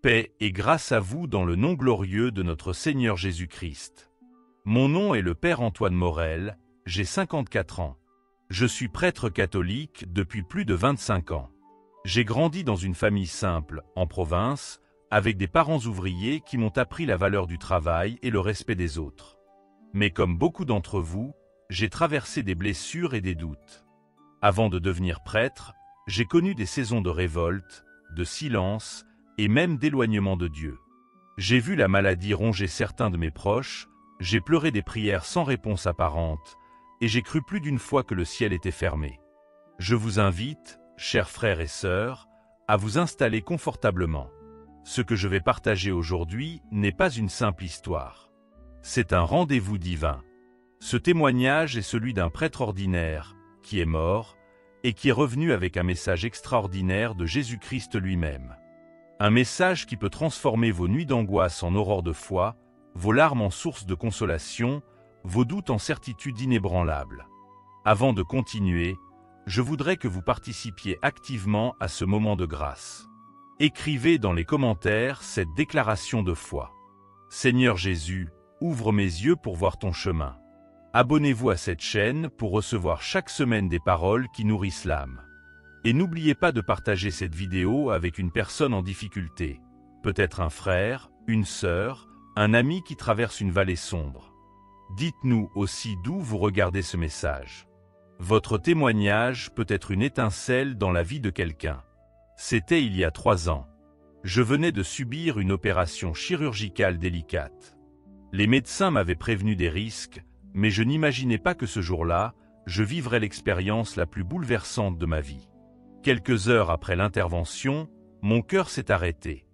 Paix et grâce à vous dans le nom glorieux de notre Seigneur Jésus-Christ. Mon nom est le Père Antoine Morel, j'ai 54 ans. Je suis prêtre catholique depuis plus de 25 ans. J'ai grandi dans une famille simple, en province, avec des parents ouvriers qui m'ont appris la valeur du travail et le respect des autres. Mais comme beaucoup d'entre vous, j'ai traversé des blessures et des doutes. Avant de devenir prêtre, j'ai connu des saisons de révolte, de silence et même d'éloignement de Dieu. J'ai vu la maladie ronger certains de mes proches, j'ai pleuré des prières sans réponse apparente, et j'ai cru plus d'une fois que le ciel était fermé. Je vous invite, chers frères et sœurs, à vous installer confortablement. Ce que je vais partager aujourd'hui n'est pas une simple histoire. C'est un rendez-vous divin. Ce témoignage est celui d'un prêtre ordinaire, qui est mort, et qui est revenu avec un message extraordinaire de Jésus-Christ lui-même. Un message qui peut transformer vos nuits d'angoisse en aurore de foi, vos larmes en source de consolation, vos doutes en certitude inébranlable. Avant de continuer, je voudrais que vous participiez activement à ce moment de grâce. Écrivez dans les commentaires cette déclaration de foi. Seigneur Jésus, ouvre mes yeux pour voir ton chemin. Abonnez-vous à cette chaîne pour recevoir chaque semaine des paroles qui nourrissent l'âme. Et n'oubliez pas de partager cette vidéo avec une personne en difficulté, peut-être un frère, une sœur, un ami qui traverse une vallée sombre. Dites-nous aussi d'où vous regardez ce message. Votre témoignage peut être une étincelle dans la vie de quelqu'un. C'était il y a 3 ans. Je venais de subir une opération chirurgicale délicate. Les médecins m'avaient prévenu des risques, mais je n'imaginais pas que ce jour-là, je vivrais l'expérience la plus bouleversante de ma vie. Quelques heures après l'intervention, mon cœur s'est arrêté.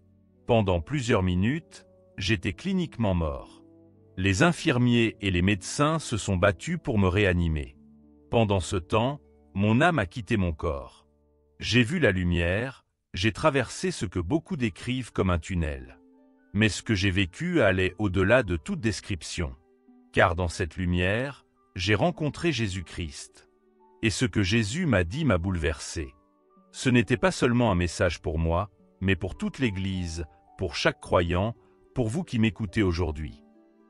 Pendant plusieurs minutes, j'étais cliniquement mort. Les infirmiers et les médecins se sont battus pour me réanimer. Pendant ce temps, mon âme a quitté mon corps. J'ai vu la lumière, j'ai traversé ce que beaucoup décrivent comme un tunnel. Mais ce que j'ai vécu allait au-delà de toute description. Car dans cette lumière, j'ai rencontré Jésus-Christ. Et ce que Jésus m'a dit m'a bouleversé. Ce n'était pas seulement un message pour moi, mais pour toute l'Église, pour chaque croyant, pour vous qui m'écoutez aujourd'hui.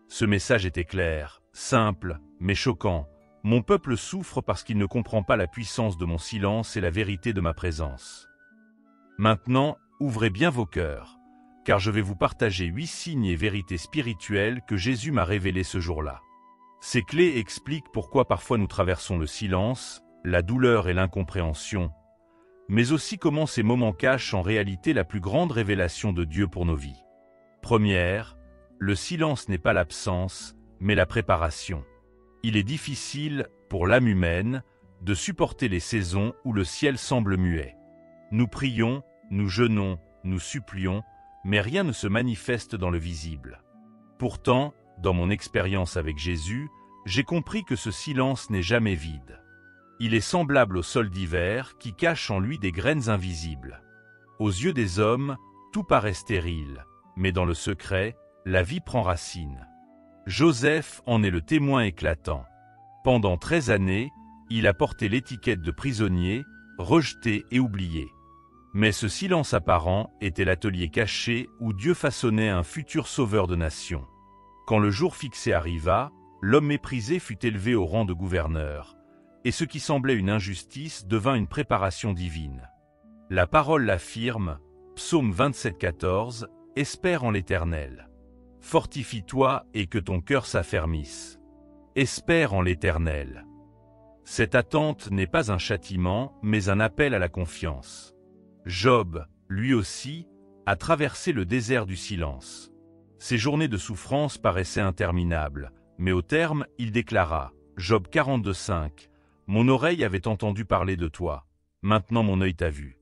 Ce message était clair, simple, mais choquant. Mon peuple souffre parce qu'il ne comprend pas la puissance de mon silence et la vérité de ma présence. Maintenant, ouvrez bien vos cœurs, car je vais vous partager 8 signes et vérités spirituelles que Jésus m'a révélées ce jour-là. Ces clés expliquent pourquoi parfois nous traversons le silence, la douleur et l'incompréhension, mais aussi comment ces moments cachent en réalité la plus grande révélation de Dieu pour nos vies. Première, le silence n'est pas l'absence, mais la préparation. Il est difficile, pour l'âme humaine, de supporter les saisons où le ciel semble muet. Nous prions, nous jeûnons, nous supplions, mais rien ne se manifeste dans le visible. Pourtant, dans mon expérience avec Jésus, j'ai compris que ce silence n'est jamais vide. Il est semblable au sol d'hiver qui cache en lui des graines invisibles. Aux yeux des hommes, tout paraît stérile, mais dans le secret, la vie prend racine. Joseph en est le témoin éclatant. Pendant 13 années, il a porté l'étiquette de prisonnier, rejeté et oublié. Mais ce silence apparent était l'atelier caché où Dieu façonnait un futur sauveur de nations. Quand le jour fixé arriva, l'homme méprisé fut élevé au rang de gouverneur. Et ce qui semblait une injustice devint une préparation divine. La parole l'affirme, Psaume 27,14, « Espère en l'Éternel. Fortifie-toi et que ton cœur s'affermisse. Espère en l'Éternel. » Cette attente n'est pas un châtiment, mais un appel à la confiance. Job, lui aussi, a traversé le désert du silence. Ses journées de souffrance paraissaient interminables, mais au terme, il déclara, Job 42,5, « Mon oreille avait entendu parler de toi, maintenant mon œil t'a vu. »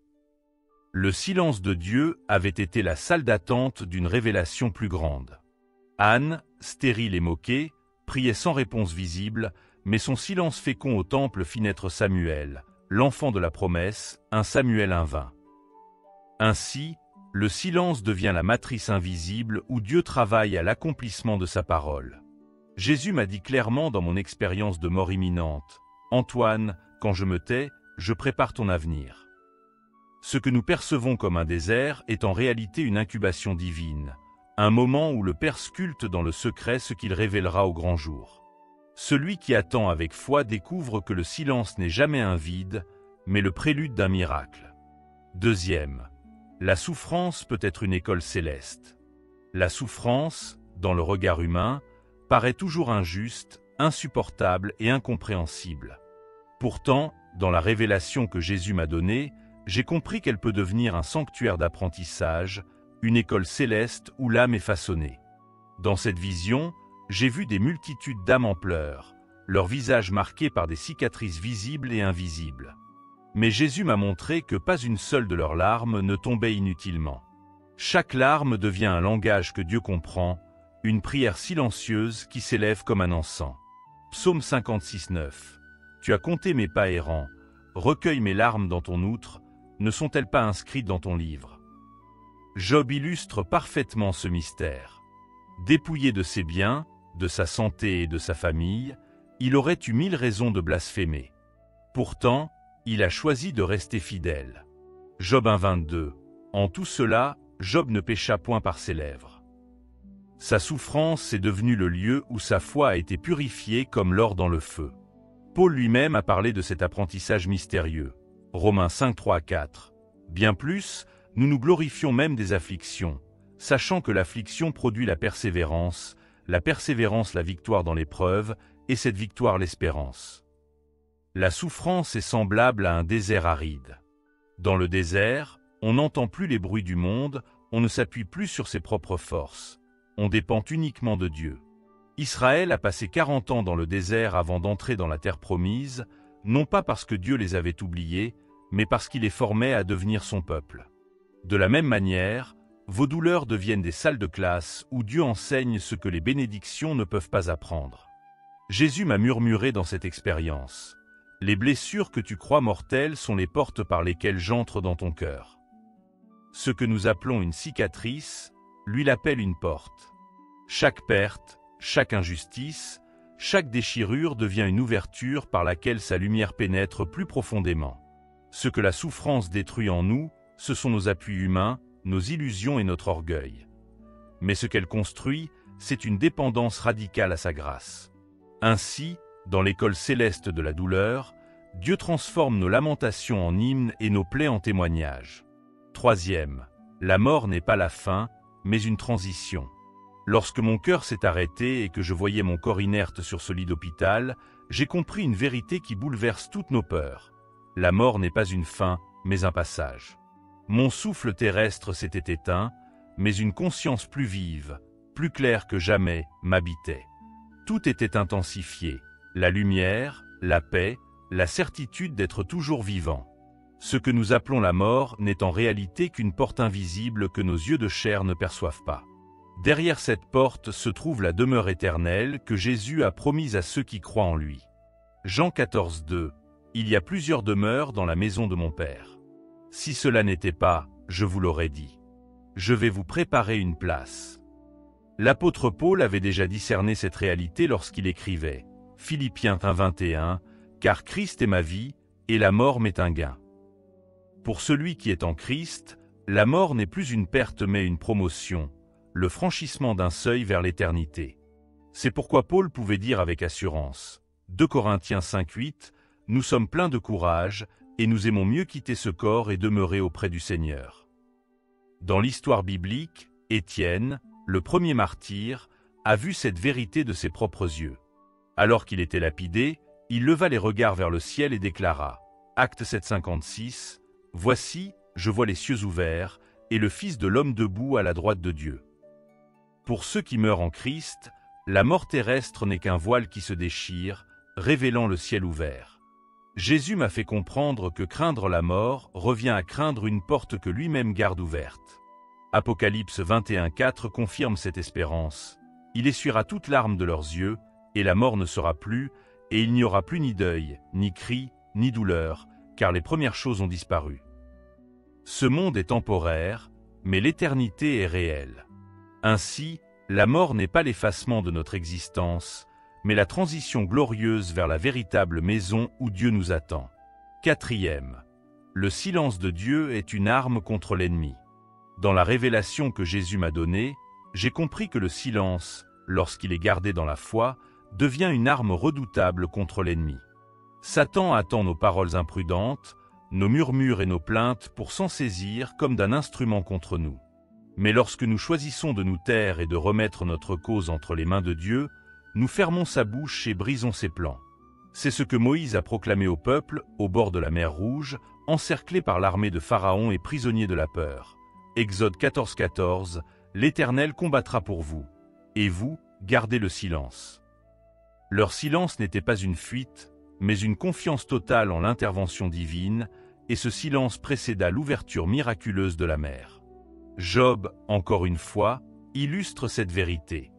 Le silence de Dieu avait été la salle d'attente d'une révélation plus grande. Anne, stérile et moquée, priait sans réponse visible, mais son silence fécond au temple fit naître Samuel, l'enfant de la promesse, un Samuel 1,20. Ainsi, le silence devient la matrice invisible où Dieu travaille à l'accomplissement de sa parole. Jésus m'a dit clairement dans mon expérience de mort imminente, « Antoine, quand je me tais, je prépare ton avenir. » Ce que nous percevons comme un désert est en réalité une incubation divine, un moment où le Père sculpte dans le secret ce qu'il révélera au grand jour. Celui qui attend avec foi découvre que le silence n'est jamais un vide, mais le prélude d'un miracle. Deuxième, la souffrance peut être une école céleste. La souffrance, dans le regard humain, paraît toujours injuste, insupportable et incompréhensible. Pourtant, dans la révélation que Jésus m'a donnée, j'ai compris qu'elle peut devenir un sanctuaire d'apprentissage, une école céleste où l'âme est façonnée. Dans cette vision, j'ai vu des multitudes d'âmes en pleurs, leurs visages marqués par des cicatrices visibles et invisibles. Mais Jésus m'a montré que pas une seule de leurs larmes ne tombait inutilement. Chaque larme devient un langage que Dieu comprend, une prière silencieuse qui s'élève comme un encens. Psaume 56:9. Tu as compté mes pas errants, recueille mes larmes dans ton outre, ne sont-elles pas inscrites dans ton livre? Job illustre parfaitement ce mystère. Dépouillé de ses biens, de sa santé et de sa famille, il aurait eu 1000 raisons de blasphémer. Pourtant, il a choisi de rester fidèle. Job 1:22. En tout cela, Job ne pécha point par ses lèvres. Sa souffrance est devenue le lieu où sa foi a été purifiée comme l'or dans le feu. Paul lui-même a parlé de cet apprentissage mystérieux. Romains 5:3-4. Bien plus, nous nous glorifions même des afflictions, sachant que l'affliction produit la persévérance la victoire dans l'épreuve, et cette victoire l'espérance. La souffrance est semblable à un désert aride. Dans le désert, on n'entend plus les bruits du monde, on ne s'appuie plus sur ses propres forces. On dépend uniquement de Dieu. Israël a passé 40 ans dans le désert avant d'entrer dans la terre promise, non pas parce que Dieu les avait oubliés, mais parce qu'il les formait à devenir son peuple. De la même manière, vos douleurs deviennent des salles de classe où Dieu enseigne ce que les bénédictions ne peuvent pas apprendre. Jésus m'a murmuré dans cette expérience. Les blessures que tu crois mortelles sont les portes par lesquelles j'entre dans ton cœur. Ce que nous appelons une cicatrice, lui l'appelle une porte. Chaque perte, chaque injustice, chaque déchirure devient une ouverture par laquelle sa lumière pénètre plus profondément. Ce que la souffrance détruit en nous, ce sont nos appuis humains, nos illusions et notre orgueil. Mais ce qu'elle construit, c'est une dépendance radicale à sa grâce. Ainsi, dans l'école céleste de la douleur, Dieu transforme nos lamentations en hymnes et nos plaies en témoignages. Troisième, la mort n'est pas la fin, mais une transition. Lorsque mon cœur s'est arrêté et que je voyais mon corps inerte sur ce lit d'hôpital, j'ai compris une vérité qui bouleverse toutes nos peurs. La mort n'est pas une fin, mais un passage. Mon souffle terrestre s'était éteint, mais une conscience plus vive, plus claire que jamais, m'habitait. Tout était intensifié, la lumière, la paix, la certitude d'être toujours vivant. Ce que nous appelons la mort n'est en réalité qu'une porte invisible que nos yeux de chair ne perçoivent pas. Derrière cette porte se trouve la demeure éternelle que Jésus a promise à ceux qui croient en lui. Jean 14:2. Il y a plusieurs demeures dans la maison de mon Père. Si cela n'était pas, je vous l'aurais dit. Je vais vous préparer une place. L'apôtre Paul avait déjà discerné cette réalité lorsqu'il écrivait Philippiens 1:21, car Christ est ma vie, et la mort m'est un gain. Pour celui qui est en Christ, la mort n'est plus une perte mais une promotion, le franchissement d'un seuil vers l'éternité. C'est pourquoi Paul pouvait dire avec assurance, 2 Corinthiens 5:8, nous sommes pleins de courage, et nous aimons mieux quitter ce corps et demeurer auprès du Seigneur. Dans l'histoire biblique, Étienne, le premier martyr, a vu cette vérité de ses propres yeux. Alors qu'il était lapidé, il leva les regards vers le ciel et déclara, Acte 7:56, « Voici, je vois les cieux ouverts, et le Fils de l'homme debout à la droite de Dieu. » Pour ceux qui meurent en Christ, la mort terrestre n'est qu'un voile qui se déchire, révélant le ciel ouvert. Jésus m'a fait comprendre que craindre la mort revient à craindre une porte que lui-même garde ouverte. Apocalypse 21:4 confirme cette espérance. Il essuiera toute larme de leurs yeux, et la mort ne sera plus, et il n'y aura plus ni deuil, ni cri, ni douleur, car les premières choses ont disparu. Ce monde est temporaire, mais l'éternité est réelle. Ainsi, la mort n'est pas l'effacement de notre existence, mais la transition glorieuse vers la véritable maison où Dieu nous attend. Quatrième, Le silence de Dieu est une arme contre l'ennemi. Dans la révélation que Jésus m'a donnée, j'ai compris que le silence, lorsqu'il est gardé dans la foi, devient une arme redoutable contre l'ennemi. Satan attend nos paroles imprudentes, nos murmures et nos plaintes pour s'en saisir comme d'un instrument contre nous. Mais lorsque nous choisissons de nous taire et de remettre notre cause entre les mains de Dieu, nous fermons sa bouche et brisons ses plans. C'est ce que Moïse a proclamé au peuple, au bord de la mer Rouge, encerclé par l'armée de Pharaon et prisonnier de la peur. Exode 14:14, l'Éternel combattra pour vous, et vous, gardez le silence. Leur silence n'était pas une fuite, mais une confiance totale en l'intervention divine, et ce silence précéda l'ouverture miraculeuse de la mer. Job, encore une fois, illustre cette vérité.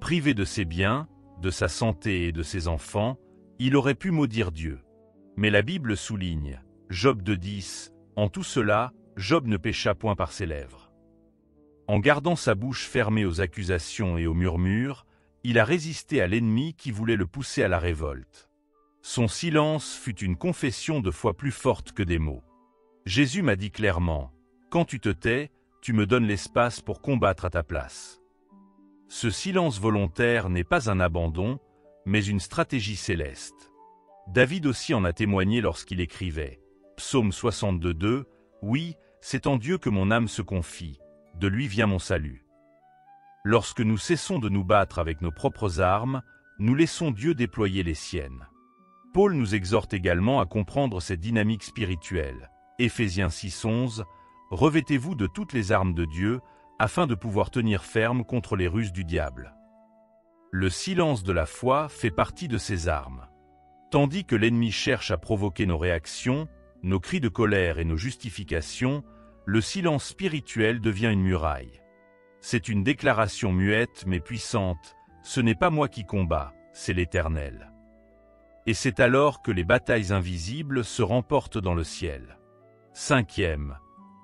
Privé de ses biens, de sa santé et de ses enfants, il aurait pu maudire Dieu. Mais la Bible souligne, Job 2:10, en tout cela, Job ne pécha point par ses lèvres. En gardant sa bouche fermée aux accusations et aux murmures, il a résisté à l'ennemi qui voulait le pousser à la révolte. Son silence fut une confession de foi plus forte que des mots. Jésus m'a dit clairement, « Quand tu te tais, tu me donnes l'espace pour combattre à ta place. » Ce silence volontaire n'est pas un abandon, mais une stratégie céleste. David aussi en a témoigné lorsqu'il écrivait, Psaume 62:2, « Oui, c'est en Dieu que mon âme se confie, de lui vient mon salut. » Lorsque nous cessons de nous battre avec nos propres armes, nous laissons Dieu déployer les siennes. Paul nous exhorte également à comprendre cette dynamique spirituelle. Éphésiens 6:11, « Revêtez-vous de toutes les armes de Dieu, afin de pouvoir tenir ferme contre les ruses du diable. » Le silence de la foi fait partie de ces armes. Tandis que l'ennemi cherche à provoquer nos réactions, nos cris de colère et nos justifications, le silence spirituel devient une muraille. C'est une déclaration muette mais puissante, ce n'est pas moi qui combats, c'est l'Éternel. Et c'est alors que les batailles invisibles se remportent dans le ciel. 5e.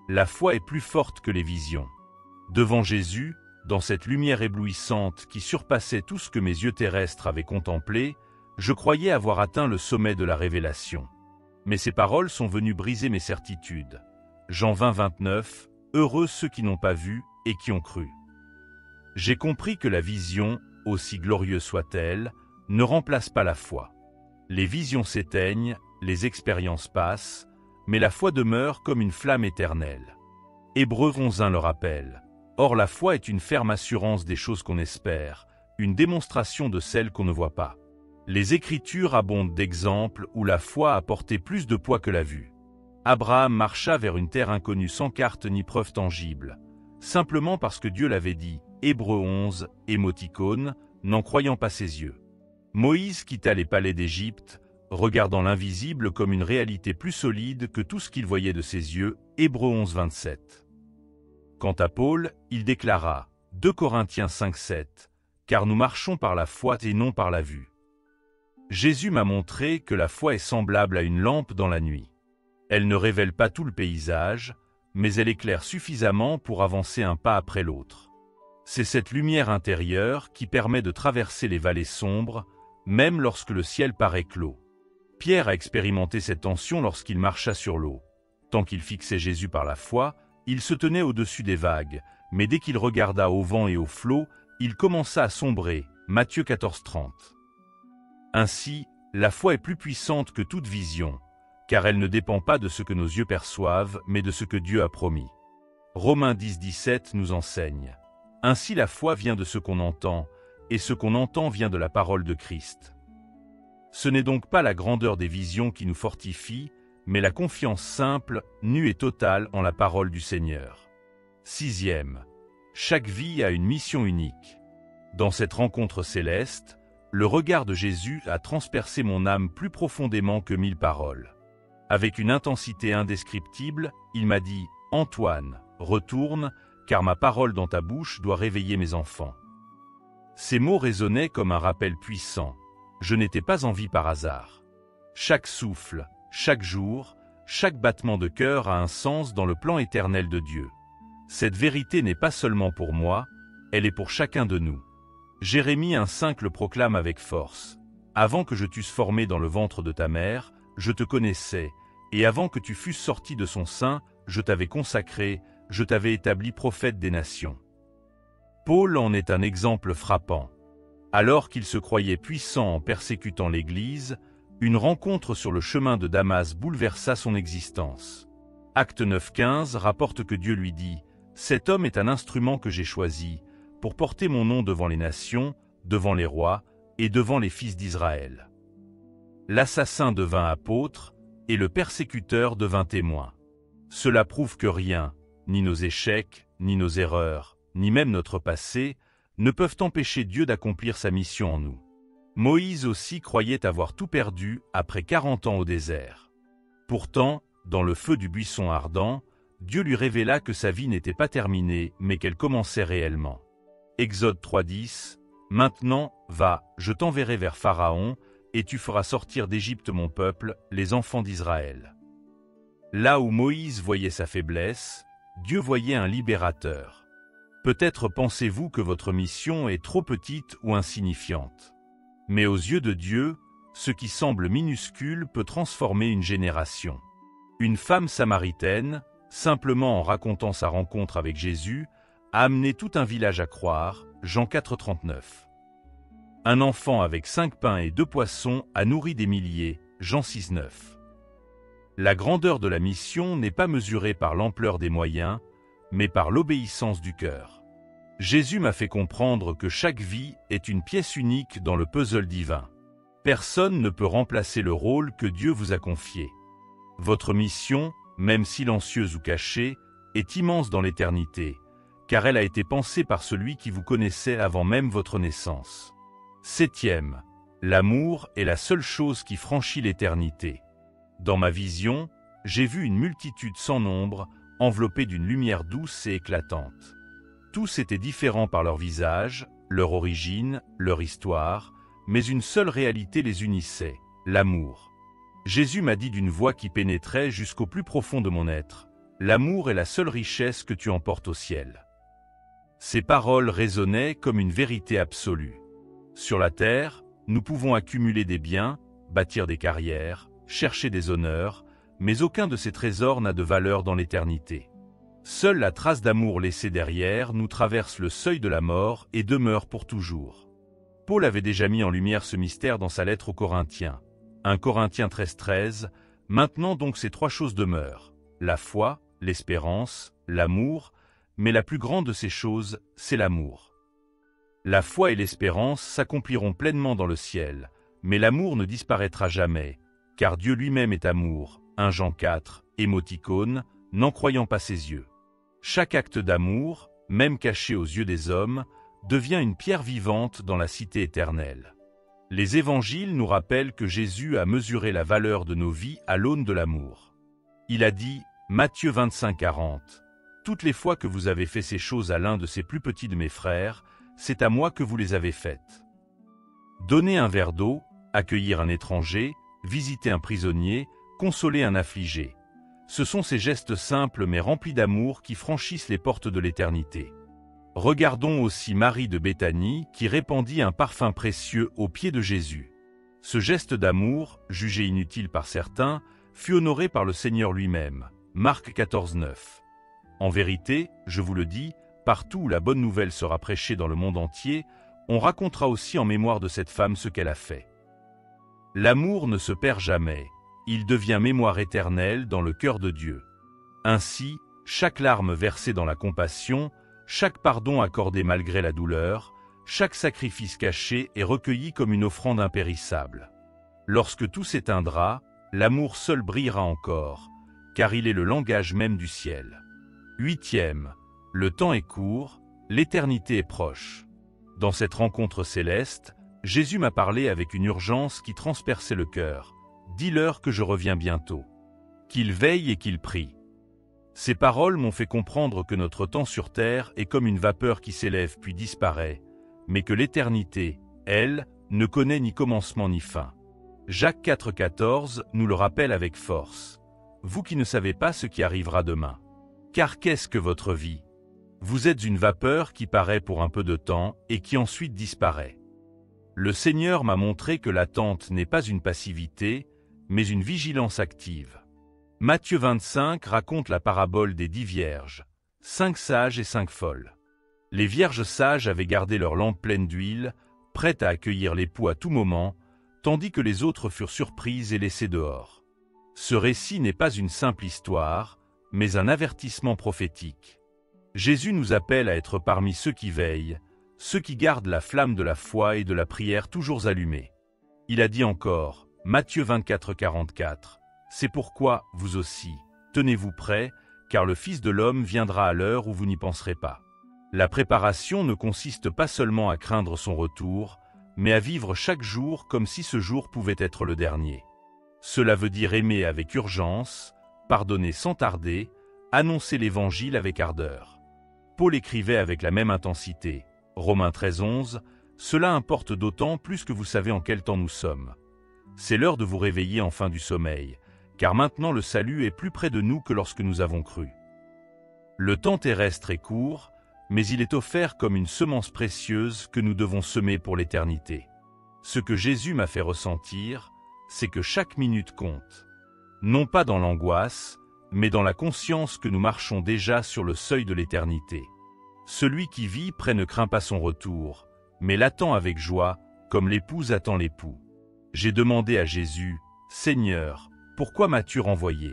La foi est plus forte que les visions. Devant Jésus, dans cette lumière éblouissante qui surpassait tout ce que mes yeux terrestres avaient contemplé, je croyais avoir atteint le sommet de la révélation. Mais ces paroles sont venues briser mes certitudes. Jean 20:29, « Heureux ceux qui n'ont pas vu et qui ont cru. » J'ai compris que la vision, aussi glorieuse soit-elle, ne remplace pas la foi. Les visions s'éteignent, les expériences passent, mais la foi demeure comme une flamme éternelle. Hébreux 11:1 le rappelle. Or la foi est une ferme assurance des choses qu'on espère, une démonstration de celles qu'on ne voit pas. Les Écritures abondent d'exemples où la foi a porté plus de poids que la vue. Abraham marcha vers une terre inconnue sans carte ni preuve tangible, simplement parce que Dieu l'avait dit, Hébreux 11, émoticône, n'en croyant pas ses yeux. Moïse quitta les palais d'Égypte, regardant l'invisible comme une réalité plus solide que tout ce qu'il voyait de ses yeux, Hébreux 11:27. Quant à Paul, il déclara, 2 Corinthiens 5:7, « Car nous marchons par la foi et non par la vue. » Jésus m'a montré que la foi est semblable à une lampe dans la nuit. Elle ne révèle pas tout le paysage, mais elle éclaire suffisamment pour avancer un pas après l'autre. C'est cette lumière intérieure qui permet de traverser les vallées sombres, même lorsque le ciel paraît clos. Pierre a expérimenté cette tension lorsqu'il marcha sur l'eau. Tant qu'il fixait Jésus par la foi, il se tenait au-dessus des vagues, mais dès qu'il regarda au vent et aux flots, il commença à sombrer. Matthieu 14:30. Ainsi, la foi est plus puissante que toute vision, car elle ne dépend pas de ce que nos yeux perçoivent, mais de ce que Dieu a promis. Romains 10:17 nous enseigne. Ainsi la foi vient de ce qu'on entend, et ce qu'on entend vient de la parole de Christ. Ce n'est donc pas la grandeur des visions qui nous fortifie, mais la confiance simple, nue et totale en la parole du Seigneur. 6e. Chaque vie a une mission unique. Dans cette rencontre céleste, le regard de Jésus a transpercé mon âme plus profondément que 1000 paroles. Avec une intensité indescriptible, il m'a dit « Antoine, retourne, car ma parole dans ta bouche doit réveiller mes enfants. » Ces mots résonnaient comme un rappel puissant. Je n'étais pas en vie par hasard. Chaque souffle, chaque jour, chaque battement de cœur a un sens dans le plan éternel de Dieu. Cette vérité n'est pas seulement pour moi, elle est pour chacun de nous. Jérémie 1:5 le proclame avec force. « Avant que je t'eusse formé dans le ventre de ta mère, je te connaissais, et avant que tu fusses sorti de son sein, je t'avais consacré, je t'avais établi prophète des nations. » Paul en est un exemple frappant. Alors qu'il se croyait puissant en persécutant l'Église, une rencontre sur le chemin de Damas bouleversa son existence. Acte 9:15 rapporte que Dieu lui dit « Cet homme est un instrument que j'ai choisi pour porter mon nom devant les nations, devant les rois et devant les fils d'Israël. » L'assassin devint apôtre et le persécuteur devint témoin. Cela prouve que rien, ni nos échecs, ni nos erreurs, ni même notre passé, ne peuvent empêcher Dieu d'accomplir sa mission en nous. Moïse aussi croyait avoir tout perdu après 40 ans au désert. Pourtant, dans le feu du buisson ardent, Dieu lui révéla que sa vie n'était pas terminée, mais qu'elle commençait réellement. Exode 3:10 « Maintenant, va, je t'enverrai vers Pharaon, et tu feras sortir d'Égypte mon peuple, les enfants d'Israël. » Là où Moïse voyait sa faiblesse, Dieu voyait un libérateur. Peut-être pensez-vous que votre mission est trop petite ou insignifiante. Mais aux yeux de Dieu, ce qui semble minuscule peut transformer une génération. Une femme samaritaine, simplement en racontant sa rencontre avec Jésus, a amené tout un village à croire, Jean 4:39. Un enfant avec 5 pains et 2 poissons a nourri des milliers, Jean 6:9. La grandeur de la mission n'est pas mesurée par l'ampleur des moyens, mais par l'obéissance du cœur. Jésus m'a fait comprendre que chaque vie est une pièce unique dans le puzzle divin. Personne ne peut remplacer le rôle que Dieu vous a confié. Votre mission, même silencieuse ou cachée, est immense dans l'éternité, car elle a été pensée par celui qui vous connaissait avant même votre naissance. 7e, l'amour est la seule chose qui franchit l'éternité. Dans ma vision, j'ai vu une multitude sans nombre, enveloppée d'une lumière douce et éclatante. Tous étaient différents par leur visage, leur origine, leur histoire, mais une seule réalité les unissait, l'amour. Jésus m'a dit d'une voix qui pénétrait jusqu'au plus profond de mon être, « L'amour est la seule richesse que tu emportes au ciel. » Ces paroles résonnaient comme une vérité absolue. Sur la terre, nous pouvons accumuler des biens, bâtir des carrières, chercher des honneurs, mais aucun de ces trésors n'a de valeur dans l'éternité. Seule la trace d'amour laissée derrière nous traverse le seuil de la mort et demeure pour toujours. Paul avait déjà mis en lumière ce mystère dans sa lettre aux Corinthiens. 1 Corinthiens 13:13, « Maintenant donc ces 3 choses demeurent, la foi, l'espérance, l'amour, mais la plus grande de ces choses, c'est l'amour. La foi et l'espérance s'accompliront pleinement dans le ciel, mais l'amour ne disparaîtra jamais, car Dieu lui-même est amour. » 1 Jean 4, émoticône, n'en croyant pas ses yeux. Chaque acte d'amour, même caché aux yeux des hommes, devient une pierre vivante dans la cité éternelle. Les évangiles nous rappellent que Jésus a mesuré la valeur de nos vies à l'aune de l'amour. Il a dit, Matthieu 25:40, « Toutes les fois que vous avez fait ces choses à l'un de ces plus petits de mes frères, c'est à moi que vous les avez faites. » Donner un verre d'eau, accueillir un étranger, visiter un prisonnier, consoler un affligé. Ce sont ces gestes simples mais remplis d'amour qui franchissent les portes de l'éternité. Regardons aussi Marie de Béthanie qui répandit un parfum précieux aux pieds de Jésus. Ce geste d'amour, jugé inutile par certains, fut honoré par le Seigneur lui-même. Marc 14:9. En vérité, je vous le dis, partout où la bonne nouvelle sera prêchée dans le monde entier, on racontera aussi en mémoire de cette femme ce qu'elle a fait. L'amour ne se perd jamais. Il devient mémoire éternelle dans le cœur de Dieu. Ainsi, chaque larme versée dans la compassion, chaque pardon accordé malgré la douleur, chaque sacrifice caché est recueilli comme une offrande impérissable. Lorsque tout s'éteindra, l'amour seul brillera encore, car il est le langage même du ciel. 8e, le temps est court, l'éternité est proche. Dans cette rencontre céleste, Jésus m'a parlé avec une urgence qui transperçait le cœur. Dis-leur que je reviens bientôt. Qu'ils veillent et qu'ils prient. Ces paroles m'ont fait comprendre que notre temps sur terre est comme une vapeur qui s'élève puis disparaît, mais que l'éternité, elle, ne connaît ni commencement ni fin. Jacques 4,14 nous le rappelle avec force. Vous qui ne savez pas ce qui arrivera demain. Car qu'est-ce que votre vie? Vous êtes une vapeur qui paraît pour un peu de temps et qui ensuite disparaît. Le Seigneur m'a montré que l'attente n'est pas une passivité, mais une vigilance active. Matthieu 25 raconte la parabole des 10 vierges, 5 sages et 5 folles. Les vierges sages avaient gardé leurs lampes pleines d'huile, prêtes à accueillir l'époux à tout moment, tandis que les autres furent surprises et laissées dehors. Ce récit n'est pas une simple histoire, mais un avertissement prophétique. Jésus nous appelle à être parmi ceux qui veillent, ceux qui gardent la flamme de la foi et de la prière toujours allumée. Il a dit encore, Matthieu 24, 44, « C'est pourquoi, vous aussi, tenez-vous prêts, car le Fils de l'homme viendra à l'heure où vous n'y penserez pas. » La préparation ne consiste pas seulement à craindre son retour, mais à vivre chaque jour comme si ce jour pouvait être le dernier. Cela veut dire aimer avec urgence, pardonner sans tarder, annoncer l'Évangile avec ardeur. Paul écrivait avec la même intensité, Romains 13, 11, « Cela importe d'autant plus que vous savez en quel temps nous sommes. C'est l'heure de vous réveiller enfin du sommeil, car maintenant le salut est plus près de nous que lorsque nous avons cru. » Le temps terrestre est court, mais il est offert comme une semence précieuse que nous devons semer pour l'éternité. Ce que Jésus m'a fait ressentir, c'est que chaque minute compte. Non pas dans l'angoisse, mais dans la conscience que nous marchons déjà sur le seuil de l'éternité. Celui qui vit près ne craint pas son retour, mais l'attend avec joie, comme l'épouse attend l'époux. J'ai demandé à Jésus, « Seigneur, pourquoi m'as-tu renvoyé ?»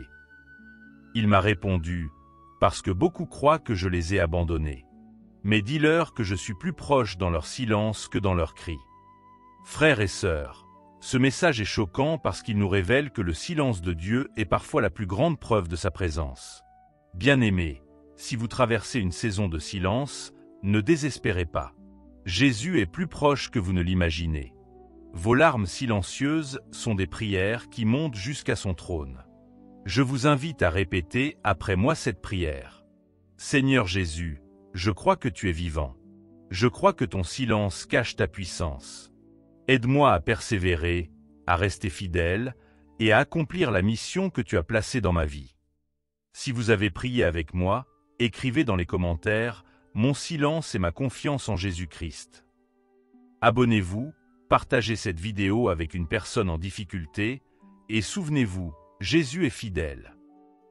Il m'a répondu, « Parce que beaucoup croient que je les ai abandonnés. Mais dis-leur que je suis plus proche dans leur silence que dans leurs cris. » Frères et sœurs, ce message est choquant parce qu'il nous révèle que le silence de Dieu est parfois la plus grande preuve de sa présence. Bien-aimés, si vous traversez une saison de silence, ne désespérez pas. Jésus est plus proche que vous ne l'imaginez. Vos larmes silencieuses sont des prières qui montent jusqu'à son trône. Je vous invite à répéter après moi cette prière. Seigneur Jésus, je crois que tu es vivant. Je crois que ton silence cache ta puissance. Aide-moi à persévérer, à rester fidèle et à accomplir la mission que tu as placée dans ma vie. Si vous avez prié avec moi, écrivez dans les commentaires « Mon silence et ma confiance en Jésus-Christ ». Abonnez-vous, partagez cette vidéo avec une personne en difficulté et souvenez-vous, Jésus est fidèle.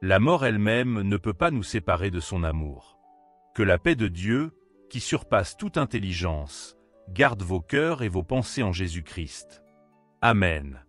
La mort elle-même ne peut pas nous séparer de son amour. Que la paix de Dieu, qui surpasse toute intelligence, garde vos cœurs et vos pensées en Jésus-Christ. Amen.